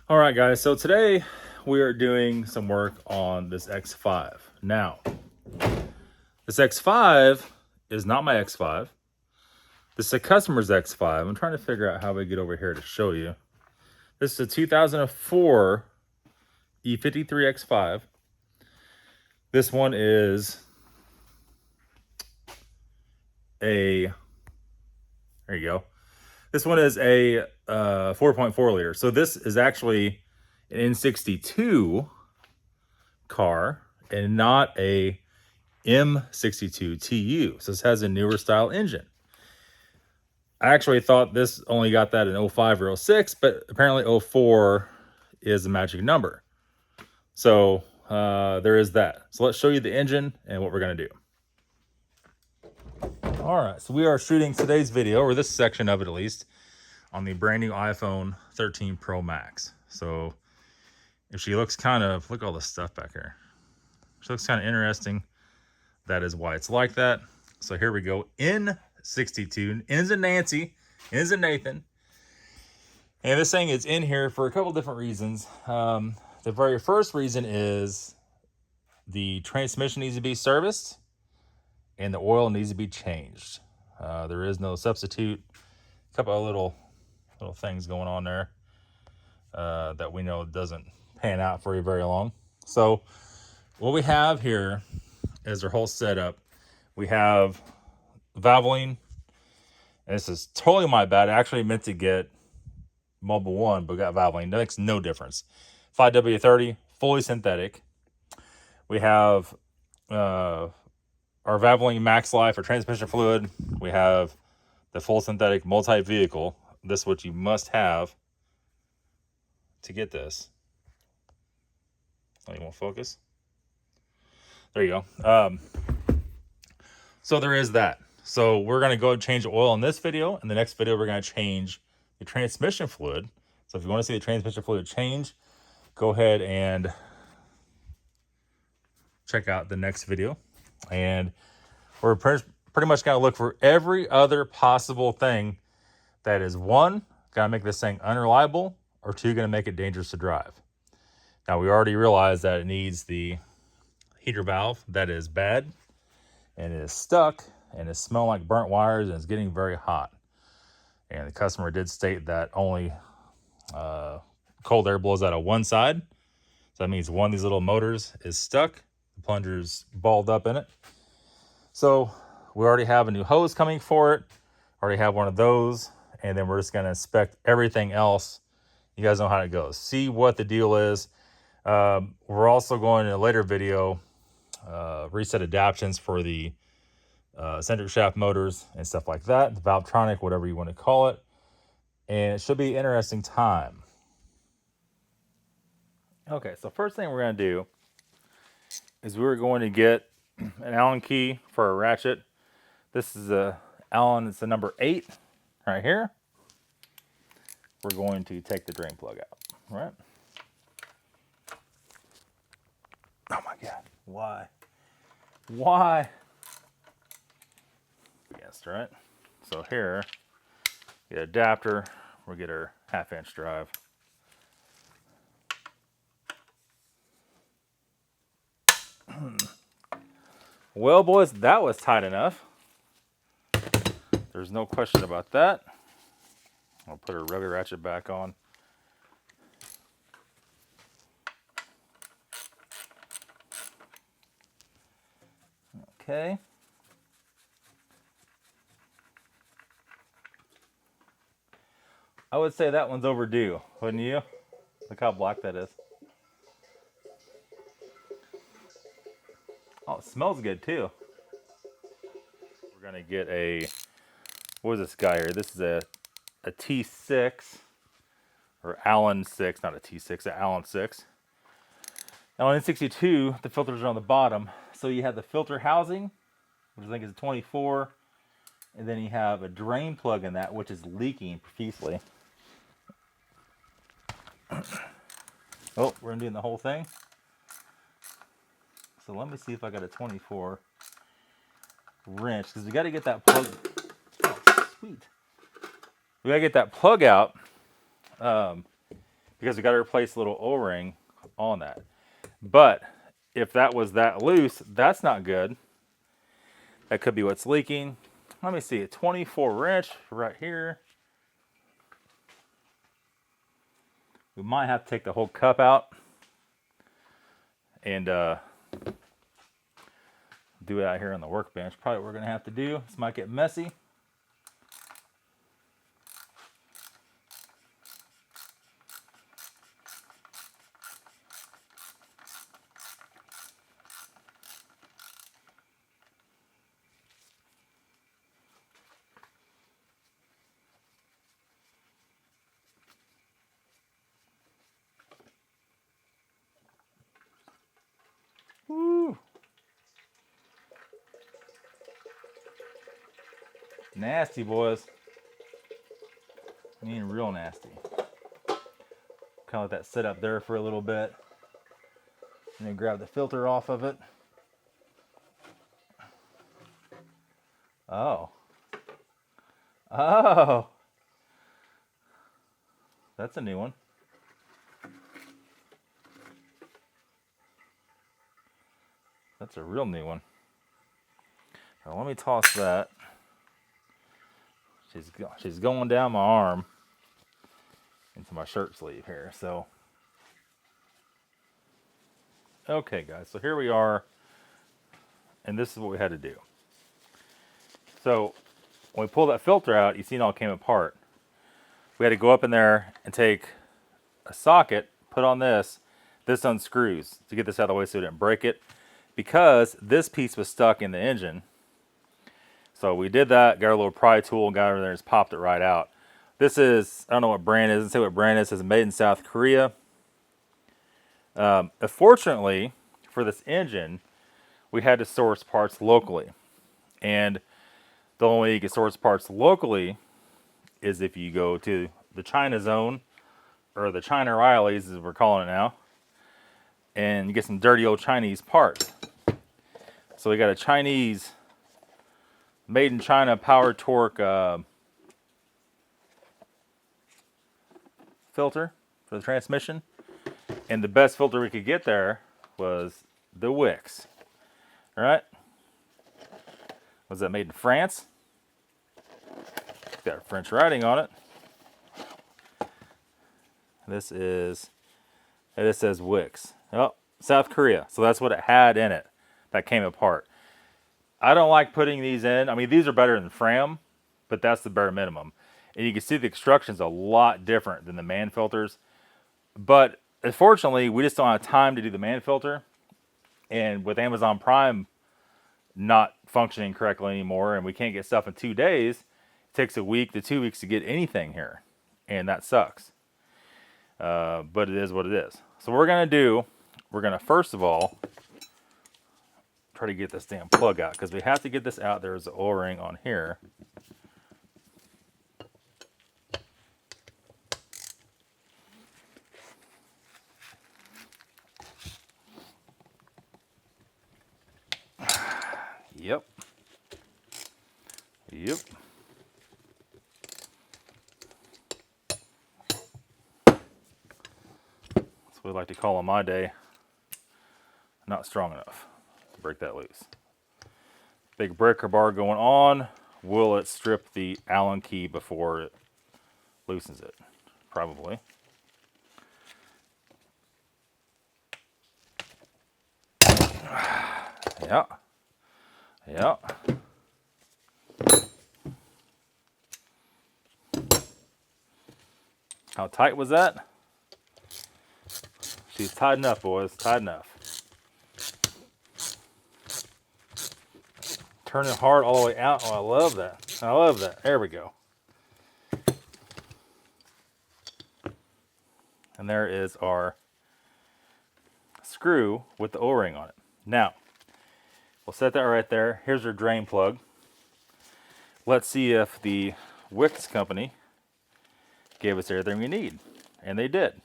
All right, guys, so today we are doing some work on this X5. Now, this X5 is not my X5. This is a customer's X5. I'm trying to figure out how we get over here to show you. This is a 2004 E53 X5. This one is there you go. This one is a 4.4 liter. So this is actually an N62 car and not a M62 TU. So this has a newer style engine. I actually thought this only got that in 05 or 06, but apparently 04 is the magic number. So there is that. So let's show you the engine and what we're going to do. All right, so we are shooting today's video, or this section of it at least, on the brand new iPhone 13 Pro Max. So if she looks kind of, look at all this stuff back here. She looks kind of interesting. That is why it's like that. So here we go. N62. N is in Nancy. N is in Nathan. And this thing is in here for a couple different reasons. The very first reason is the transmission needs to be serviced and the oil needs to be changed. There is no substitute. A couple of little things going on there that we know doesn't pan out for you very long. So what we have here is our whole setup. We have Valvoline, and this is totally my bad. I actually meant to get Mobile One, but got Valvoline. That makes no difference. 5W30, fully synthetic. We have our Valvoline Max Life for transmission fluid. We have the full synthetic multi-vehicle. This is what you must have to get this. Oh, you won't focus? There you go. So there is that. So we're going to go and change the oil in this video. In the next video, we're going to change the transmission fluid. So if you want to see the transmission fluid change, go ahead and check out the next video. And we're pretty much going to look for every other possible thing that is, one, going to make this thing unreliable, or two, going to make it dangerous to drive. Now, we already realized that it needs the heater valve. That is bad, and it is stuck, and it's smelling like burnt wires, and it's getting very hot. And the customer did state that only cold air blows out of one side. So that means one of these little motors is stuck. The plunger's balled up in it. So we already have a new hose coming for it. Already have one of those. And then we're just going to inspect everything else. You guys know how it goes. See what the deal is. We're also going in a later video, reset adaptions for the eccentric shaft motors and stuff like that. The Valvetronic, whatever you want to call it. And it should be an interesting time. Okay, so first thing we're going to do is we're going to get an Allen key for a ratchet. This is a Allen, it's the number 8 right here. We're going to take the drain plug out, right? Oh my God, why? Why? Yes, right? So here, get an adapter, we'll get our 1/2-inch drive. Well, boys, that was tight enough. There's no question about that. I'll put our rubber ratchet back on. Okay. I would say that one's overdue, wouldn't you? Look how black that is. Oh, it smells good too. We're gonna get a, what is this guy here? This is a T6, or Allen 6, not a T6, an Allen 6. Now on N62, the filters are on the bottom. So you have the filter housing, which I think is a 24, and then you have a drain plug in that, which is leaking profusely. Oh, we're doing the whole thing. So let me see if I got a 24 wrench, because we got to get that plug. Oh, sweet. We got to get that plug out because we got to replace a little O-ring on that. But if that was that loose, that's not good. That could be what's leaking. Let me see, a 24-inch right here. We might have to take the whole cup out and do it out here on the workbench. Probably what we're going to have to do. This might get messy. Woo! Nasty, boys. I mean, real nasty. Kind of let that sit up there for a little bit. And then grab the filter off of it. Oh. Oh. That's a new one. That's a real new one. Now let me toss that. She's going down my arm into my shirt sleeve here. So, okay, guys. So here we are, and this is what we had to do. So when we pull that filter out, you see it all came apart. We had to go up in there and take a socket, put on this. This unscrews to get this out of the way so we didn't break it, because this piece was stuck in the engine. So we did that, got a little pry tool, got over there and just popped it right out. This is, I don't know what brand it is, let's say what brand it is. It's made in South Korea. Unfortunately, for this engine, we had to source parts locally. And the only way you can source parts locally is if you go to the China zone, or the China Rileys as we're calling it now, and you get some dirty old Chinese parts. So we got a Chinese made in China power torque filter for the transmission, and the best filter we could get there was the Wix. All right, was that made in France? It's got French writing on it. This says Wix. Oh, South Korea. So that's what it had in it that came apart. I don't like putting these in. I mean, these are better than Fram, but that's the bare minimum. And you can see the construction's a lot different than the man filters. But unfortunately, we just don't have time to do the man filter. And with Amazon Prime not functioning correctly anymore, and we can't get stuff in 2 days, it takes a week to 2 weeks to get anything here. And that sucks. But it is what it is. So what we're going to do, we're going to first of all try to get this damn plug out, because we have to get this out. There's the O-ring on here. Yep. Yep. That's what we like to call on my day. Not strong enough to break that loose. Big breaker bar going on. Will it strip the Allen key before it loosens it? Probably. Yeah. Yeah. How tight was that? She's tight enough, boys. Tight enough. Turn it hard all the way out. Oh, I love that. I love that. There we go. And there is our screw with the O-ring on it. Now, we'll set that right there. Here's our drain plug. Let's see if the Wix company gave us everything we need. And they did.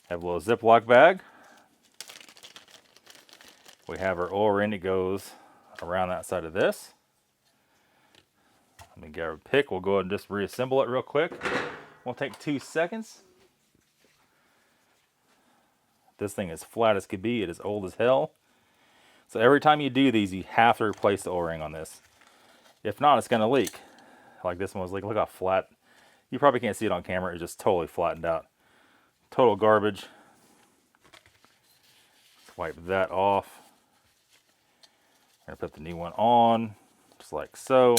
Have a little Ziploc bag. We have our O-ring that goes around that side of this. Let me get our pick. We'll go ahead and just reassemble it real quick. We'll take 2 seconds. This thing is flat as could be. It is old as hell. So every time you do these, you have to replace the O-ring on this. If not, it's going to leak. Like this one was leaking. Look how flat. You probably can't see it on camera. It's just totally flattened out. Total garbage. Let's wipe that off. I'm going to put the new one on, just like so.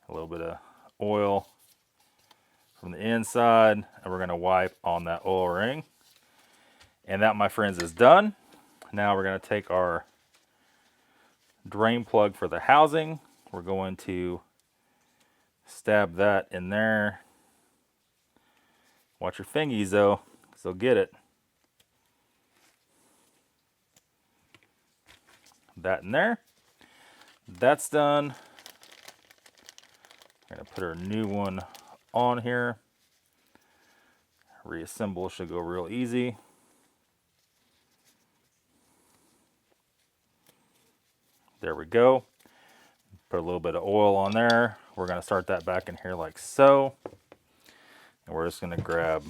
A little bit of oil from the inside, and we're going to wipe on that oil ring. And that, my friends, is done. Now we're going to take our drain plug for the housing. We're going to stab that in there. Watch your fingies though, because they'll get it. That in there. That's done. We're going to put our new one on here. Reassemble should go real easy. There we go. Put a little bit of oil on there. We're going to start that back in here like so. And we're just going to grab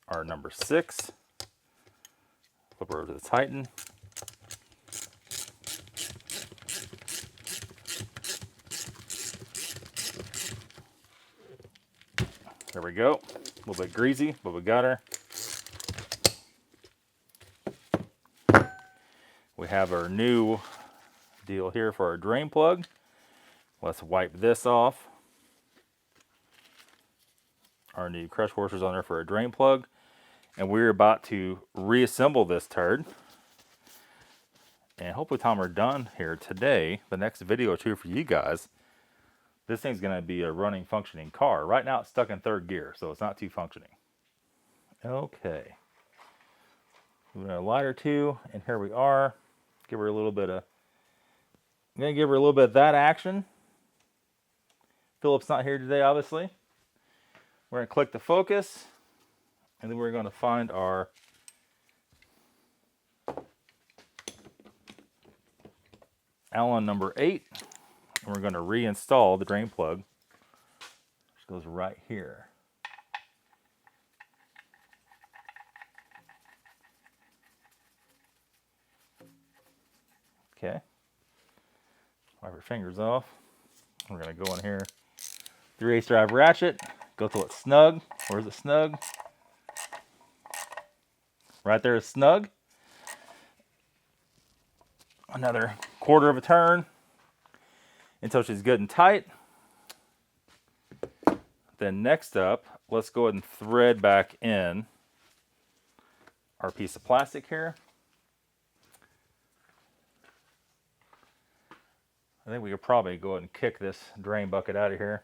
our number 6. Flip over to the Titan. There we go. A little bit greasy, but we got her. We have our new deal here for our drain plug. Let's wipe this off. Our new crush washers on there for a drain plug. And we're about to reassemble this turd. And hopefully, time we're done here today, the next video or two for you guys, this thing's going to be a running, functioning car. Right now, it's stuck in 3rd gear, so it's not too functioning. Okay. Moving a light or two, and here we are. Give her a little bit of, I'm going to give her a little bit of that action. Philip's not here today, obviously. We're going to click the focus, and then we're going to find our Allen number 8, and we're going to reinstall the drain plug, which goes right here. Okay. Wipe your fingers off. We're going to go in here. 3/8 drive ratchet. Go till it's snug. Where's it snug? Right there is snug. Another 1/4 of a turn until she's good and tight. Then next up, let's go ahead and thread back in our piece of plastic here. I think we could probably go ahead and kick this drain bucket out of here.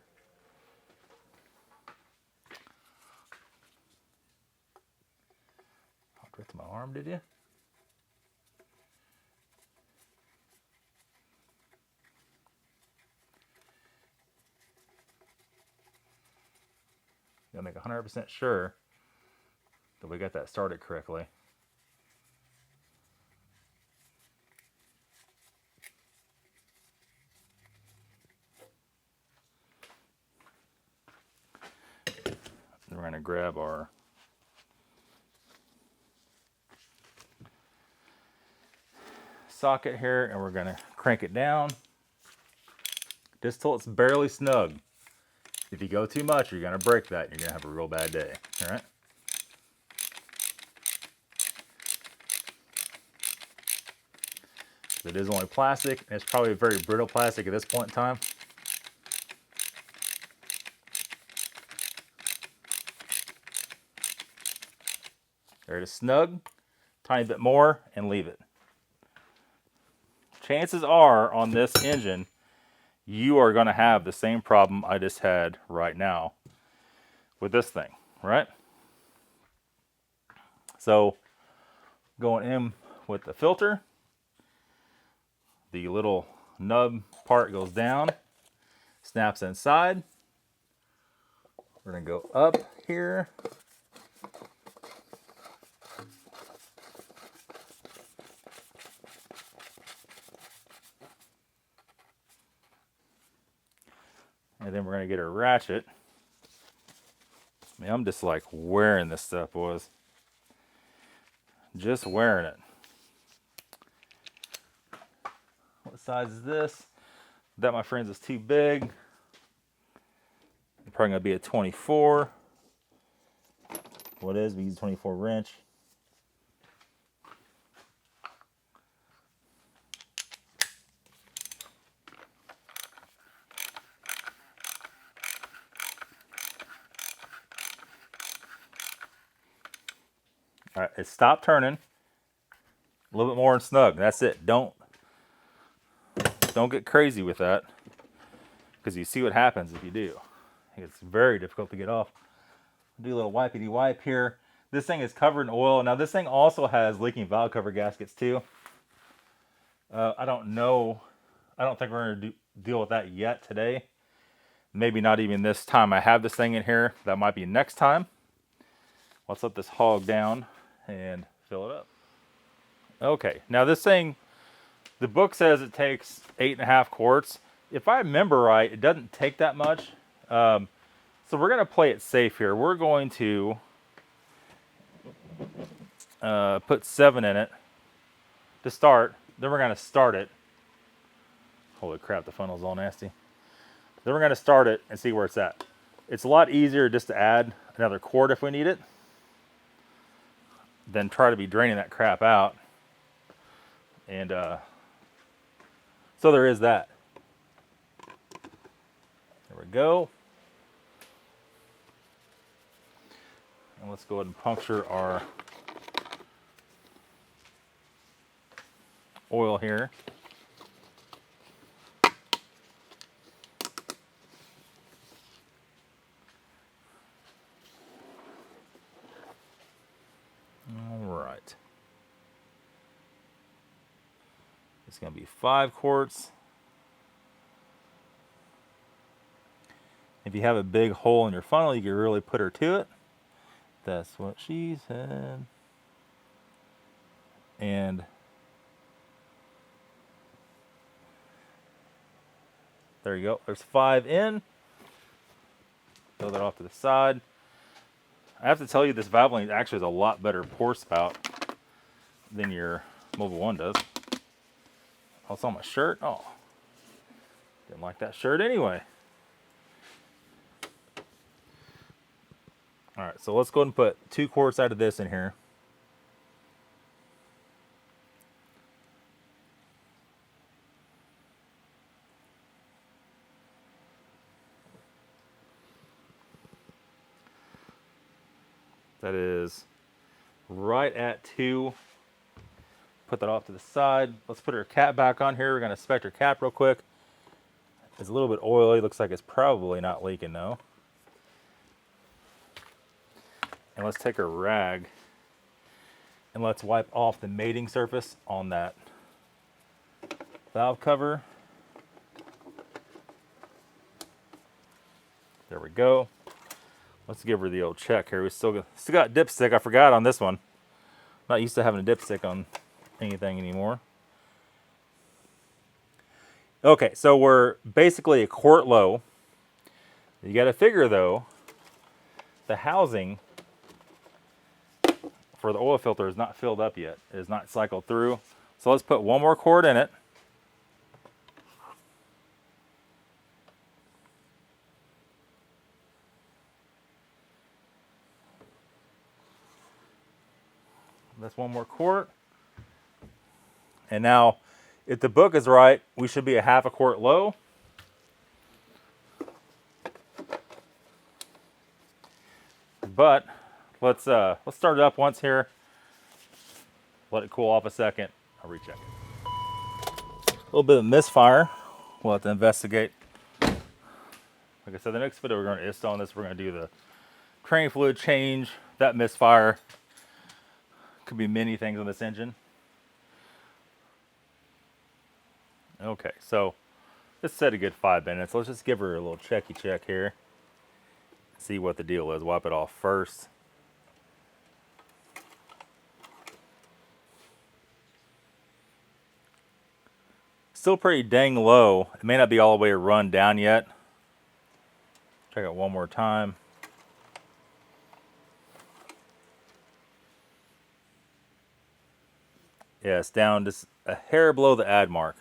Hooked right to my arm, did you? Gotta make 100% sure that we got that started correctly. Then we're going to grab our socket here and we're going to crank it down just till it's barely snug. If you go too much, you're going to break that. You're going to have a real bad day. All right. It is only plastic, and it's probably very brittle plastic at this point in time. There it is snug. Tiny bit more, and leave it. Chances are on this engine, you are going to have the same problem I just had right now with this thing, right? So going in with the filter, the little nub part goes down, snaps inside. We're going to go up here. And then we're going to get a ratchet. Man, I'm just like wearing this stuff, boys. Just wearing it. What size is this? That, my friends, is too big. Probably going to be a 24. What is? We use a 24 wrench. All right, it stopped turning. A little bit more and snug. That's it. Don't get crazy with that, because you see what happens if you do. It's very difficult to get off. Do a little wipey wipe here. This thing is covered in oil. Now this thing also has leaking valve cover gaskets too. I don't know. I don't think we're going to deal with that yet today. Maybe not even this time I have this thing in here. That might be next time. Let's let this hog down and fill it up. Okay, now this thing, the book says it takes 8.5 quarts. If I remember right, it doesn't take that much. So we're going to play it safe here. We're going to put 7 in it to start. Then we're going to start it. Holy crap, the funnel's all nasty. Then we're going to start it and see where it's at. It's a lot easier just to add another quart if we need it, than try to be draining that crap out. And so there is that. There we go. And let's go ahead and puncture our oil here. All right. It's going to be 5 quarts. If you have a big hole in your funnel, you can really put her to it. That's what she said. And there you go. There's 5 in. Throw that off to the side. I have to tell you, this Valvoline actually has a lot better pour spout than your Mobil 1 does. Oh, it's on my shirt. Oh, didn't like that shirt anyway. All right, so let's go ahead and put 2 quarts out of this in here. That is right at 2. Put that off to the side. Let's put our cap back on here. We're going to inspect our cap real quick. It's a little bit oily. Looks like it's probably not leaking though. And let's take our rag and let's wipe off the mating surface on that valve cover. There we go. Let's give her the old check here. We still got dipstick. I forgot on this one. Not used to having a dipstick on anything anymore. Okay, so we're basically a quart low. You got to figure though, the housing for the oil filter is not filled up yet. It is not cycled through. So let's put 1 more quart in it. That's 1 more quart. And now, if the book is right, we should be a 1/2 quart low. But let's start it up once here. Let it cool off a second. I'll recheck it. A little bit of misfire. We'll have to investigate. Like I said, the next video we're going to install on this, we're going to do the train fluid change. That misfire could be many things on this engine. Okay, so this said a good 5 minutes. Let's just give her a little check here. See what the deal is. Wipe it off first. Still pretty dang low. It may not be all the way run down yet. Check it one more time. Yeah, it's down just a hair below the add mark.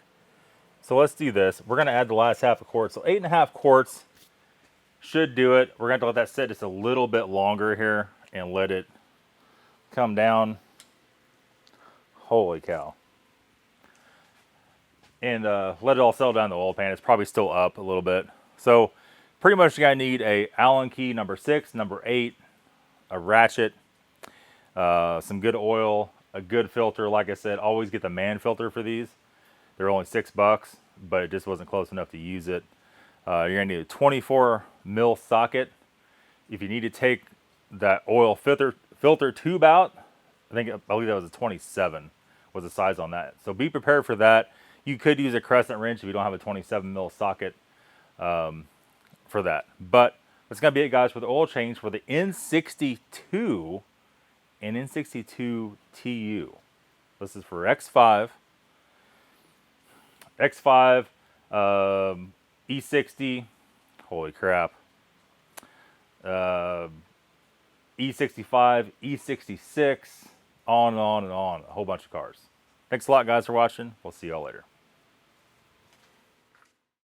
So let's do this. We're going to add the last half a quart. So 8.5 quarts should do it. We're going to let that sit just a little bit longer here and let it come down. Holy cow. And let it all settle down in the oil pan. It's probably still up a little bit. So pretty much you're going to need a Allen key number 6, number 8, a ratchet, some good oil, a good filter. Like I said, always get the man filter for these. They're only $6, but it just wasn't close enough to use it. You're going to need a 24 mil socket. If you need to take that oil filter tube out, I believe that was a 27 was the size on that. So be prepared for that. You could use a crescent wrench if you don't have a 27 mil socket for that. But that's going to be it, guys, for the oil change for the N62 and N62 TU. This is for X5, E60, holy crap, E65, E66, on and on and on. A whole bunch of cars. Thanks a lot, guys, for watching. We'll see y'all later.